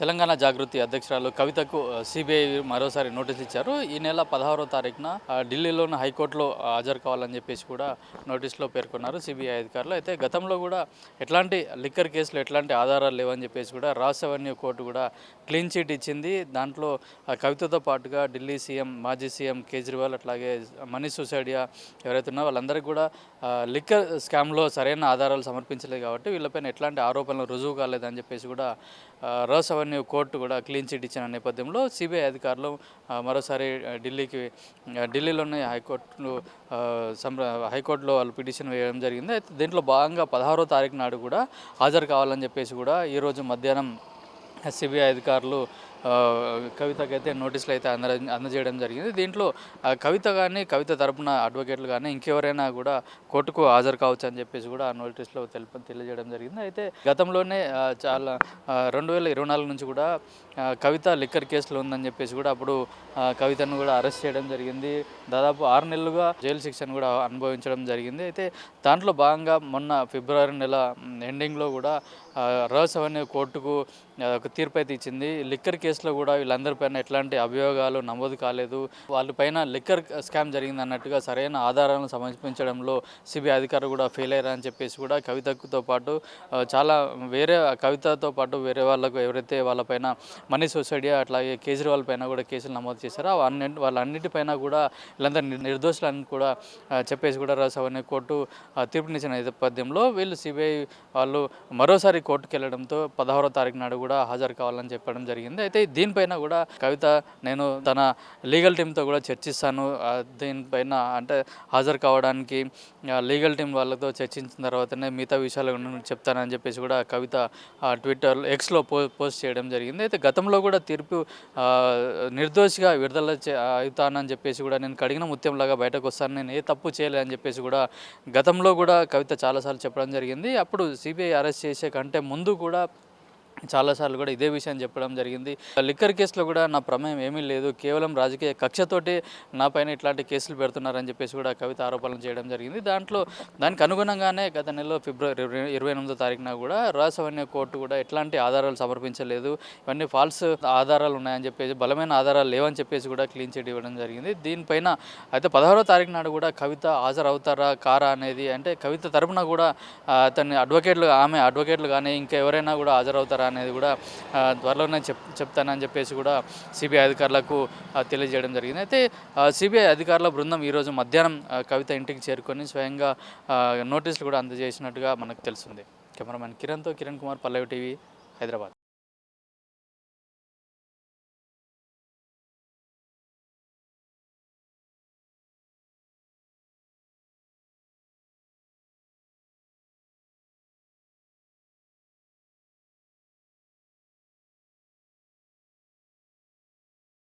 తెలంగాణ జాగృతి అధ్యక్షురాలు కవితకు సిబిఐ మరోసారి నోటీస్ ఇచ్చారు. ఈ నెల 16వ తారీఖున ఢిల్లీలోని హైకోర్టులో హాజరు కావాలని చెప్పేసి కూడా నోటీసులో పేర్కొన్నారు సిబిఐ అధికారులు. అయితే గతంలో కూడా ఎట్లాంటి లిక్కర్ కేసులు ఎట్లాంటి ఆధారాలు లేవని చెప్పేసి కూడా రాస్ అవెన్యూ కోర్టు కూడా క్లీన్ చిట్ ఇచ్చింది. దాంట్లో కవితతో పాటుగా ఢిల్లీ సీఎం, మాజీ సీఎం కేజ్రీవాల్, అట్లాగే మనీష్ సిసోడియా ఎవరైతే ఉన్నారో వాళ్ళందరికీ కూడా లిక్కర్ స్కామ్లో సరైన ఆధారాలు సమర్పించలేదు కాబట్టి వీళ్ళపైన ఎట్లాంటి ఆరోపణలు రుజువు కాలేదని చెప్పేసి కూడా రాస్ అవెన్యూ కోర్టు కూడా క్లీన్ చిట్ ఇచ్చిన నేపథ్యంలో సిబిఐ అధికారులు మరోసారి ఢిల్లీలోని హైకోర్టులో వాళ్ళు పిటిషన్ వేయడం జరిగింది. అయితే దీంట్లో భాగంగా 16వ తారీఖు నాడు కూడా హాజరు కావాలని చెప్పేసి కూడా ఈరోజు మధ్యాహ్నం సిబిఐ అధికారులు కవితకైతే నోటీసులు అయితే అందజేయడం జరిగింది. దీంట్లో కవిత కానీ, కవిత తరపున అడ్వకేట్లు కానీ ఇంకెవరైనా కూడా కోర్టుకు హాజరు కావచ్చు అని చెప్పేసి కూడా ఆ నోటీసులో తెలియజేయడం జరిగింది. అయితే గతంలోనే చాలా 2024 నుంచి కూడా కవిత లిక్కర్ కేసులో ఉందని చెప్పేసి కూడా అప్పుడు కవితను కూడా అరెస్ట్ చేయడం జరిగింది. దాదాపు 6 నెలలుగా జైలు శిక్షను కూడా అనుభవించడం జరిగింది. అయితే దాంట్లో భాగంగా మొన్న ఫిబ్రవరి నెల ఎండింగ్లో కూడా రాస్ అవెన్యూ కోర్టుకు ఒక తీర్పు అయితే ఇచ్చింది. లిక్కర్ కేసులో కూడా వీళ్ళందరిపైన ఎట్లాంటి అభియోగాలు నమోదు కాలేదు, వాళ్ళపైన లిక్కర్ స్కామ్ జరిగింది అన్నట్టుగా సరైన ఆధారాలను సమర్పించడంలో సిబిఐ అధికారులు కూడా ఫెయిల్ అయ్యారని చెప్పేసి కూడా కవితతో పాటు చాలా కవితతో పాటు వేరే వాళ్ళకు ఎవరైతే వాళ్ళపైన మనీష్ సిసోడియా అట్లాగే కేజ్రీవాల్ పైన కూడా కేసులు నమోదు చేశారో వాళ్ళన్నిటిపైన కూడా వీళ్ళందరూ నిర్దోషులని కూడా చెప్పేసి కూడా రాస్ అవెన్యూ కోర్టు తీర్పునిచ్చిన నేపథ్యంలో వీళ్ళు సిబిఐ వాళ్ళు మరోసారి కోర్టుకు వెళ్ళడంతో 16వ తారీఖు నాడు కూడా హాజరు కావాలని చెప్పడం జరిగింది. అయితే దీనిపైన కూడా కవిత నేను తన లీగల్ టీంతో కూడా చర్చిస్తాను, దీనిపైన అంటే హాజరు కావడానికి లీగల్ టీం వాళ్ళతో చర్చించిన తర్వాతనే మిగతా విషయాలు చెప్తానని చెప్పేసి కూడా కవిత ట్విట్టర్ ఎక్స్లో పోస్ట్ చేయడం జరిగింది. అయితే గతంలో కూడా తీర్పు నిర్దోషిగా విడుదల అవుతానని చెప్పేసి కూడా నేను కడిగిన ముత్యంలాగా బయటకు వస్తాను, నేను ఏ తప్పు చేయలేదని చెప్పేసి కూడా గతంలో కూడా కవిత చాలాసార్లు చెప్పడం జరిగింది. అప్పుడు సిబిఐ అరెస్ట్ చేసే కంటే ముందు కూడా చాలాసార్లు కూడా ఇదే విషయం చెప్పడం జరిగింది. లిక్కర్ కేసులో కూడా నా ప్రమేయం ఏమీ లేదు, కేవలం రాజకీయ కక్షతోటి నా పైన ఇట్లాంటి కేసులు పెడుతున్నారని చెప్పేసి కూడా కవిత ఆరోపణలు చేయడం జరిగింది. దానికి అనుగుణంగానే గత నెలలో ఫిబ్రవరి 28వ తారీఖున కూడా రాస్ అవెన్యూ కోర్టు కూడా ఎట్లాంటి ఆధారాలు సమర్పించలేదు, ఇవన్నీ ఫాల్స్ ఆధారాలు ఉన్నాయని చెప్పేసి, బలమైన ఆధారాలు లేవని చెప్పేసి కూడా క్లీన్ చిట్ ఇవ్వడం జరిగింది. దీనిపైన అయితే 16వ తారీఖు నాడు కూడా కవిత హాజరవుతారా కారా అనేది, అంటే కవిత తరపున కూడా ఆమె అడ్వకేట్లు కానీ ఇంకెవరైనా కూడా హాజరవుతారా అనేది కూడా త్వరలోనే చెప్తానని చెప్పేసి కూడా సిబిఐ అధికారులకు తెలియజేయడం జరిగింది. అయితే సిబిఐ అధికారుల బృందం ఈరోజు మధ్యాహ్నం కవిత ఇంటికి చేరుకొని స్వయంగా నోటీసులు కూడా అందజేసినట్టుగా మనకు తెలుస్తుంది. కెమెరామెన్ కిరణ్ కుమార్, పల్లవి టీవీ, హైదరాబాద్.